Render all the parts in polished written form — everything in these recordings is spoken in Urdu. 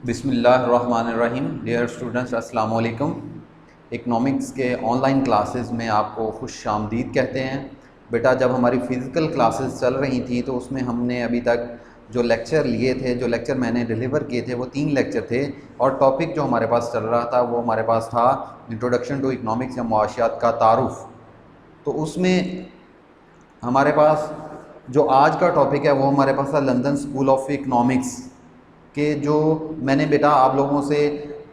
بسم اللہ الرحمن الرحیم. ڈیئر اسٹوڈنٹس، السلام علیکم. اکنامکس کے آن لائن کلاسز میں آپ کو خوش آمدید کہتے ہیں. بیٹا، جب ہماری فزیکل کلاسز چل رہی تھی تو اس میں ہم نے ابھی تک جو لیکچر لیے تھے، جو لیکچر میں نے ڈیلیور کیے تھے، وہ 3 لیکچر تھے. اور ٹاپک جو ہمارے پاس چل رہا تھا وہ ہمارے پاس تھا انٹروڈکشن ٹو اکنامکس یا معاشیات کا تعارف. تو اس میں ہمارے پاس جو آج کا ٹاپک ہے وہ ہمارے پاس تھا لندن اسکول آف اکنامکس کہ جو میں نے بیٹا آپ لوگوں سے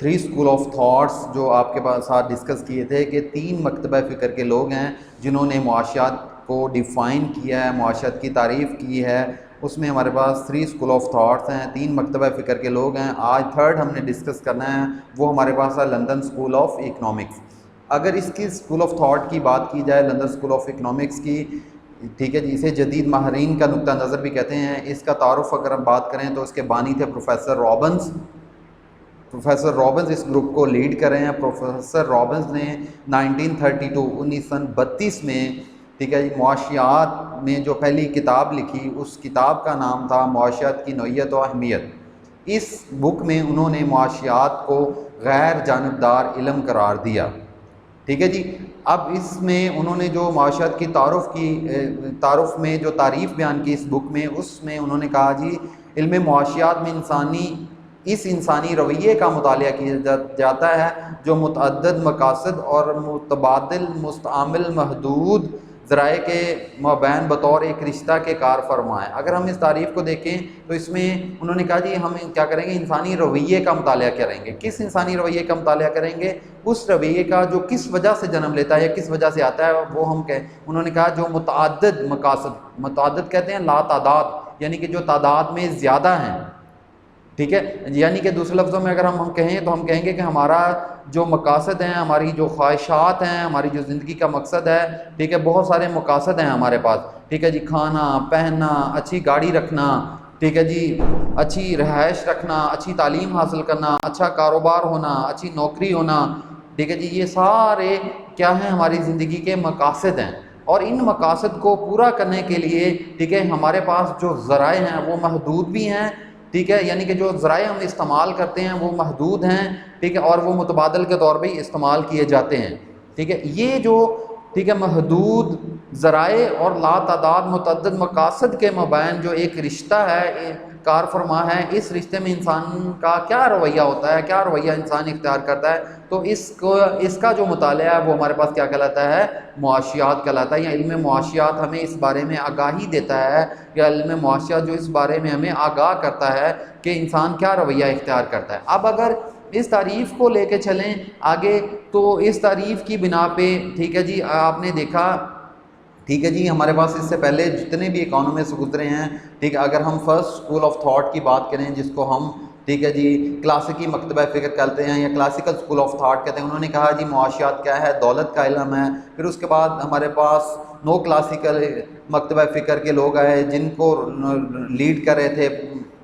3 اسکول آف تھاٹس جو آپ کے پاس ساتھ ڈسکس کیے تھے کہ 3 مکتبہ فکر کے لوگ ہیں جنہوں نے معاشیات کو ڈیفائن کیا ہے، معاشیات کی تعریف کی ہے. اس میں ہمارے پاس 3 اسکول آف تھاٹس ہیں، 3 مکتبہ فکر کے لوگ ہیں. آج 3rd ہم نے ڈسکس کرنا ہے، وہ ہمارے پاس ہے لندن اسکول آف اکنامکس. اگر اس کی اسکول آف تھاٹ کی بات کی جائے، لندن اسکول آف اکنامکس کی، ٹھیک ہے جی، اسے جدید ماہرین کا نقطہ نظر بھی کہتے ہیں. اس کا تعارف اگر ہم بات کریں تو اس کے بانی تھے پروفیسر رابنز. پروفیسر رابنز اس گروپ کو لیڈ کر رہے ہیں. پروفیسر رابنز نے 1932 میں، ٹھیک ہے جی، معاشیات میں جو پہلی کتاب لکھی، اس کتاب کا نام تھا معاشیات کی نوعیت و اہمیت. اس بک میں انہوں نے معاشیات کو غیر جانبدار علم قرار دیا. ٹھیک ہے جی. اب اس میں انہوں نے جو معاشیات کی تعارف میں جو تعریف بیان کی اس بک میں، اس میں انہوں نے کہا جی علم معاشیات میں انسانی رویے کا مطالعہ کیا جاتا ہے جو متعدد مقاصد اور متبادل مستعمل محدود ذرائع کے مابین بطور ایک رشتہ کے کار فرما ہے. اگر ہم اس تعریف کو دیکھیں تو اس میں انہوں نے کہا جی ہم کیا کریں گے، انسانی رویے کا مطالعہ کریں گے. کس انسانی رویے کا مطالعہ کریں گے؟ اس رویے کا جو کس وجہ سے جنم لیتا ہے یا کس وجہ سے آتا ہے، وہ انہوں نے کہا جو متعدد مقاصد، متعدد کہتے ہیں لا تعداد، یعنی کہ جو تعداد میں زیادہ ہیں. ٹھیک ہے، یعنی کہ دوسرے لفظوں میں اگر ہم کہیں تو ہم کہیں گے کہ ہمارا جو مقاصد ہیں، ہماری جو خواہشات ہیں، ہماری جو زندگی کا مقصد ہے، ٹھیک ہے، بہت سارے مقاصد ہیں ہمارے پاس. ٹھیک ہے جی، کھانا، پہننا، اچھی گاڑی رکھنا، ٹھیک ہے جی، اچھی رہائش رکھنا، اچھی تعلیم حاصل کرنا، اچھا کاروبار ہونا، اچھی نوکری ہونا. ٹھیک ہے جی، یہ سارے کیا ہیں، ہماری زندگی کے مقاصد ہیں. اور ان مقاصد کو پورا کرنے کے لیے، ٹھیک ہے، ہمارے پاس جو ذرائع ہیں وہ محدود بھی ہیں. ٹھیک ہے، یعنی کہ جو ذرائع ہم استعمال کرتے ہیں وہ محدود ہیں. ٹھیک ہے، اور وہ متبادل کے طور پہ استعمال کیے جاتے ہیں. ٹھیک ہے، یہ جو ٹھیک ہے محدود ذرائع اور لا تعداد متعدد مقاصد کے مابین جو ایک رشتہ ہے، کار فرما ہے، اس رشتے میں انسان کا کیا رویہ ہوتا ہے، کیا رویہ انسان اختیار کرتا ہے، تو اس کا جو مطالعہ ہے وہ ہمارے پاس کیا کہلاتا ہے، معاشیات کہلاتا ہے. یا علم معاشیات ہمیں اس بارے میں آگاہی دیتا ہے، یا علم معاشیات جو اس بارے میں ہمیں آگاہ کرتا ہے کہ انسان کیا رویہ اختیار کرتا ہے. اب اگر اس تعریف کو لے کے چلیں آگے تو اس تعریف کی بنا پہ، ٹھیک ہے جی، آپ نے دیکھا، ٹھیک ہے جی، ہمارے پاس اس سے پہلے جتنے بھی اکانومسٹ گزرے ہیں، ٹھیک ہے، اگر ہم فرسٹ اسکول آف تھاٹ کی بات کریں جس کو ہم، ٹھیک ہے جی، کلاسیکی مکتبہ فکر کہتے ہیں یا کلاسیکل اسکول آف تھاٹ کہتے ہیں، انہوں نے کہا جی معاشیات کیا ہے، دولت کا علم ہے. پھر اس کے بعد ہمارے پاس نو کلاسیکل مکتبہ فکر کے لوگ آئے جن کو لیڈ کر رہے تھے،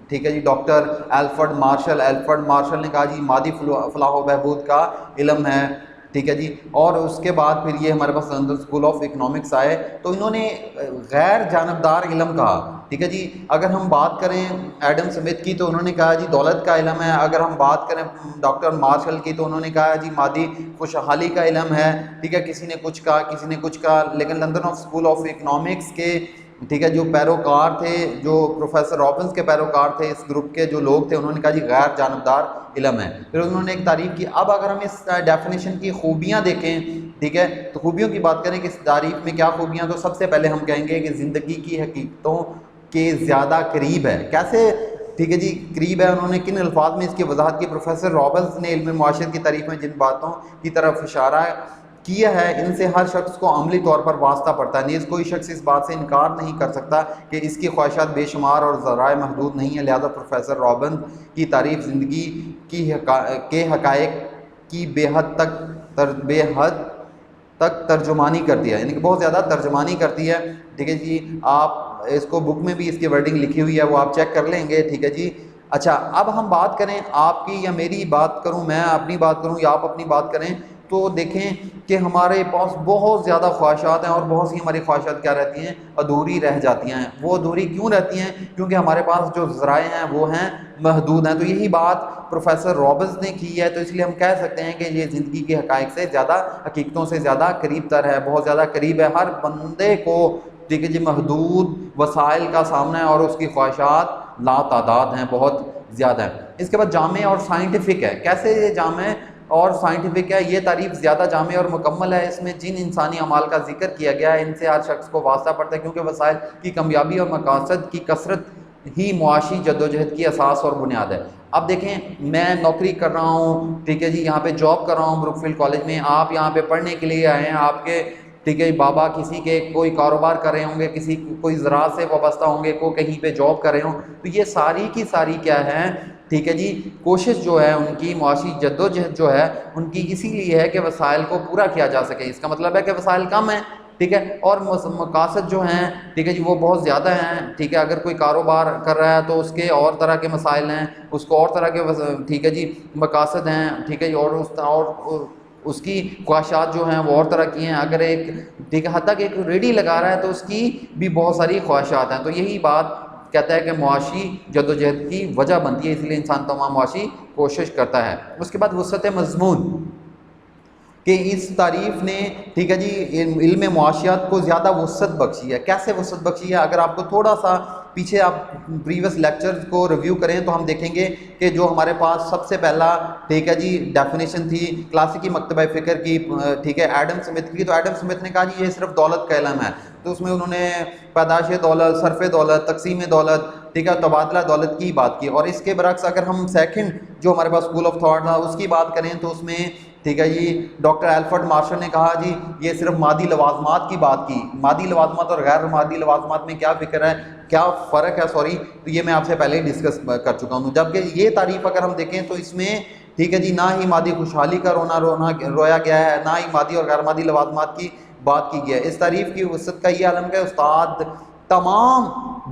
ٹھیک ہے جی، ڈاکٹر الفرڈ مارشل نے کہا جی مادی فلاح و بہبود کا علم ہے. ٹھیک ہے جی، اور اس کے بعد پھر یہ ہمارے پاس لندن اسکول آف اکنامکس آئے تو انہوں نے غیر جانبدار علم کہا. ٹھیک ہے جی، اگر ہم بات کریں ایڈم سمتھ کی تو انہوں نے کہا جی دولت کا علم ہے. اگر ہم بات کریں ڈاکٹر مارشل کی تو انہوں نے کہا جی مادی خوشحالی کا علم ہے. ٹھیک ہے، کسی نے کچھ کہا، کسی نے کچھ کہا، لیکن لندن اسکول آف اکنامکس کے، ٹھیک ہے، جو پیروکار تھے، جو پروفیسر رابنز کے پیروکار تھے، اس گروپ کے جو لوگ تھے، انہوں نے کہا جی غیر جانبدار علم ہے. پھر انہوں نے ایک تعریف کی. اب اگر ہم اس ڈیفینیشن کی خوبیاں دیکھیں، ٹھیک ہے، تو خوبیوں کی بات کریں کہ اس تعریف میں کیا خوبیاں، تو سب سے پہلے ہم کہیں گے کہ زندگی کی حقیقتوں کے زیادہ قریب ہے. کیسے؟ ٹھیک ہے جی، قریب ہے. انہوں نے کن الفاظ میں اس کی وضاحت کی؟ پروفیسر رابنز نے علم معاشرت کی تعریف میں جن باتوں کی طرف اشارہ کیا ہے ان سے ہر شخص کو عملی طور پر واسطہ پڑتا ہے. نیز کوئی شخص اس بات سے انکار نہیں کر سکتا کہ اس کی خواہشات بے شمار اور ذرائع محدود نہیں ہیں. لہذا پروفیسر رابنز کی تعریف زندگی کے حقائق کی بے حد تک ترجمانی کرتی ہے، یعنی کہ بہت زیادہ ترجمانی کرتی ہے. ٹھیک ہے جی، آپ اس کو بک میں بھی اس کی ورڈنگ لکھی ہوئی ہے، وہ آپ چیک کر لیں گے. ٹھیک ہے جی. اچھا، اب ہم بات کریں آپ کی یا میری بات کروں، میں اپنی بات کروں یا آپ اپنی بات کریں، تو دیکھیں کہ ہمارے پاس بہت زیادہ خواہشات ہیں اور بہت سی ہماری خواہشات کیا رہتی ہیں، ادھوری رہ جاتی ہیں۔ وہ ادھوری کیوں رہتی ہیں؟ کیونکہ ہمارے پاس جو ذرائع ہیں وہ ہیں محدود ہیں۔ تو یہی بات پروفیسر رابنز نے کی ہے، تو اس لیے ہم کہہ سکتے ہیں کہ یہ زندگی کے حقائق سے زیادہ، حقیقتوں سے زیادہ قریب تر ہے، بہت زیادہ قریب ہے۔ ہر بندے کو ٹھیک ہے جی محدود وسائل کا سامنا ہے اور اس کی خواہشات لا تعداد ہیں، بہت زیادہ ہیں۔ اس کے بعد جامع اور سائنٹیفک ہے۔ کیسے یہ جامع اور سائنٹیفک ہے؟ یہ تعریف زیادہ جامع اور مکمل ہے۔ اس میں جن انسانی اعمال کا ذکر کیا گیا ہے ان سے ہر شخص کو واسطہ پڑتا ہے، کیونکہ وسائل کی کامیابی اور مقاصد کی کثرت ہی معاشی جدوجہد کی اساس اور بنیاد ہے۔ اب دیکھیں میں نوکری کر رہا ہوں، ٹھیک ہے جی، یہاں پہ جاب کر رہا ہوں بروک فیلڈ کالج میں، آپ یہاں پہ پڑھنے کے لیے آئے ہیں، آپ کے ٹھیک ہے بابا کسی کے کوئی کاروبار کر رہے ہوں گے، کسی کوئی زراعت سے وابستہ ہوں گے، کوئی کہیں پہ جاب کر رہے ہوں، تو یہ ساری کی ساری کیا ہے، ٹھیک ہے جی، کوشش جو ہے ان کی معاشی جدوجہد جو ہے ان کی اسی لیے ہے کہ وسائل کو پورا کیا جا سکے۔ اس کا مطلب ہے کہ وسائل کم ہیں، ٹھیک ہے، اور مقاصد جو ہیں ٹھیک ہے جی وہ بہت زیادہ ہیں، ٹھیک ہے۔ اگر کوئی کاروبار کر رہا ہے تو اس کے اور طرح کے مسائل ہیں، اس کو اور طرح کے ٹھیک ہے جی مقاصد ہیں، ٹھیک ہے جی، اور اس کی خواہشات جو ہیں وہ اور طرح کی ہیں۔ اگر ایک ٹھیک ہے حد تک ایک ریڈی لگا رہا ہے تو اس کی بھی بہت ساری خواہشات ہیں۔ تو یہی بات کہتا ہے کہ معاشی جدوجہد کی وجہ بنتی ہے، اس لیے انسان تمام معاشی کوشش کرتا ہے۔ اس کے بعد وسعت مضمون، کہ اس تعریف نے ٹھیک ہے جی علم معاشیات کو زیادہ وسعت بخشی ہے۔ کیسے وسعت بخشی ہے؟ اگر آپ کو تھوڑا سا پیچھے آپ پریویس لیکچرز کو ریویو کریں تو ہم دیکھیں گے کہ جو ہمارے پاس سب سے پہلا ٹھیک ہے جی ڈیفینیشن تھی کلاسیکی مکتبہ فکر کی، ٹھیک ہے ایڈم سمتھ کی، تو ایڈم سمتھ نے کہا جی یہ صرف دولت کا علم ہے۔ تو اس میں انہوں نے پیدائش دولت، صرف دولت، تقسیم دولت، ٹھیک ہے، تبادلہ دولت کی بات کی۔ اور اس کے برعکس اگر ہم سیکنڈ جو ہمارے پاس اسکول آف تھاٹ تھا اس کی بات کریں تو اس میں ٹھیک ہے جی ڈاکٹر ایلفرڈ مارشل نے کہا جی یہ صرف مادی لوازمات کی بات کی۔ مادی لوازمات اور غیر مادی لوازمات میں کیا فکر ہے، کیا فرق ہے، سوری، تو یہ میں آپ سے پہلے ہی ڈسکس کر چکا ہوں۔ جبکہ یہ تعریف اگر ہم دیکھیں تو اس میں ٹھیک ہے جی نہ ہی مادی خوشحالی کا رویا گیا ہے، نہ ہی مادی اور غیر مادی لوازمات کی بات کی گیا ہے۔ اس تعریف کی وسعت کا یہ عالم ہے استاد تمام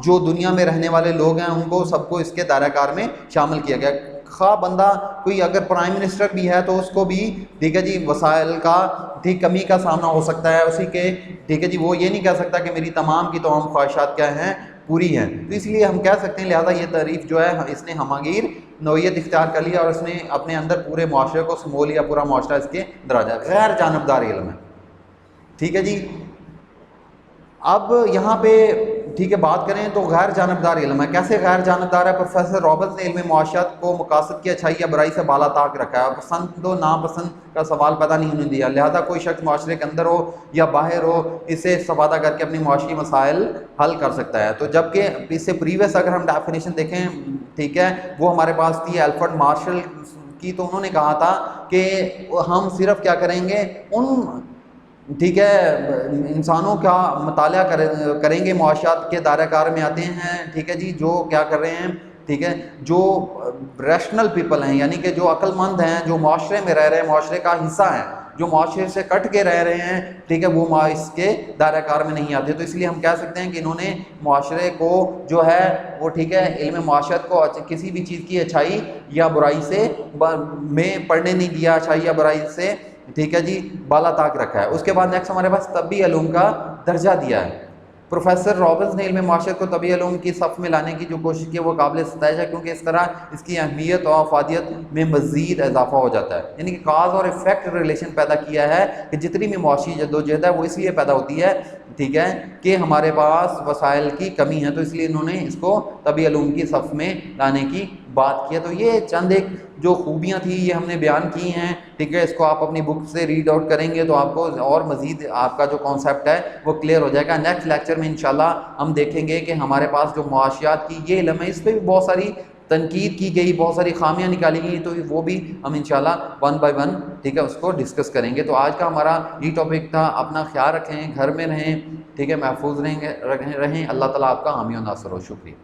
جو دنیا میں رہنے والے لوگ ہیں ان کو سب کو اس کے دائرہ کار میں شامل کیا گیا۔ خواہ بندہ کوئی اگر پرائم منسٹر بھی ہے تو اس کو بھی ٹھیک ہے جی وسائل کا ٹھیک کمی کا سامنا ہو سکتا ہے اسی کے، ٹھیک ہے جی وہ یہ نہیں کہہ سکتا کہ میری تمام کی تمام خواہشات کیا ہیں، پوری ہیں۔ تو اس لیے ہم کہہ سکتے ہیں لہذا یہ تعریف جو ہے اس نے ہماگیر نوعیت اختیار کر لیا اور اس نے اپنے اندر پورے معاشرے کو سمو لیا، پورا معاشرہ اس کے دراجہ غیر جانبدار علم ہے، ٹھیک ہے جی۔ اب یہاں پہ ٹھیک ہے بات کریں تو غیر جانبدار علم ہے۔ کیسے غیر جانبدار ہے؟ پروفیسر رابنز نے علم معاشیات کو مقاصد کی اچھائی یا برائی سے بالا طاق رکھا ہے اور پسند و ناپسند کا سوال پیدا نہیں ہونے دیا، لہذا کوئی شخص معاشرے کے اندر ہو یا باہر ہو اس سے استفادہ کر کے اپنی معاشی مسائل حل کر سکتا ہے۔ تو جبکہ اس سے پریویس اگر ہم ڈیفینیشن دیکھیں ٹھیک ہے وہ ہمارے پاس تھی ایلفرڈ مارشل کی، تو انہوں نے کہا تھا کہ ہم صرف کیا کریں گے ان ٹھیک ہے انسانوں کا مطالعہ کریں گے معاشیات کے دائرہ کار میں آتے ہیں، ٹھیک ہے جی، جو کیا کر رہے ہیں، ٹھیک ہے، جو ریشنل پیپل ہیں، یعنی کہ جو عقل مند ہیں، جو معاشرے میں رہ رہے ہیں، معاشرے کا حصہ ہیں، جو معاشرے سے کٹ کے رہ رہے ہیں، ٹھیک ہے، وہ اس کے دائرہ کار میں نہیں آتے۔ تو اس لیے ہم کہہ سکتے ہیں کہ انہوں نے معاشرے کو جو ہے وہ ٹھیک ہے علم معاشیات کو کسی بھی چیز کی اچھائی یا برائی سے میں پڑھنے نہیں دیا، اچھائی یا برائی سے ٹھیک ہے جی بالا طاق رکھا ہے۔ اس کے بعد نیکسٹ ہمارے پاس طبی علوم کا درجہ دیا ہے۔ پروفیسر رابنز نے علم معاشرت کو طبی علوم کی صف میں لانے کی جو کوشش کی ہے وہ قابل ستائش ہے، کیونکہ اس طرح اس کی اہمیت اور افادیت میں مزید اضافہ ہو جاتا ہے۔ یعنی کہ کاز اور افیکٹ ریلیشن پیدا کیا ہے کہ جتنی بھی معاشی جدوجہد ہے وہ اس لیے پیدا ہوتی ہے ٹھیک ہے کہ ہمارے پاس وسائل کی کمی ہے، تو اس لیے انہوں نے اس کو طبی علوم کی صف میں لانے کی بات کی ہے۔ تو یہ چند ایک جو خوبیاں تھیں یہ ہم نے بیان کی ہیں، ٹھیک ہے، اس کو آپ اپنی بک سے ریڈ آؤٹ کریں گے تو آپ کو اور مزید آپ کا جو کانسیپٹ ہے وہ کلیئر ہو جائے گا۔ نیکسٹ لیکچر میں انشاءاللہ ہم دیکھیں گے کہ ہمارے پاس جو معاشیات کی یہ علم ہے اس پہ بھی بہت ساری تنقید کی گئی، بہت ساری خامیاں نکالی گئی، تو وہ بھی ہم انشاءاللہ ون بائی ون ٹھیک ہے اس کو ڈسکس کریں گے۔ تو آج کا ہمارا یہ ٹاپک تھا۔ اپنا خیال رکھیں، گھر میں رہیں، ٹھیک ہے، محفوظ رہیں، اللہ تعالیٰ آپ کا حامی و ناصر ہو۔ شکریہ۔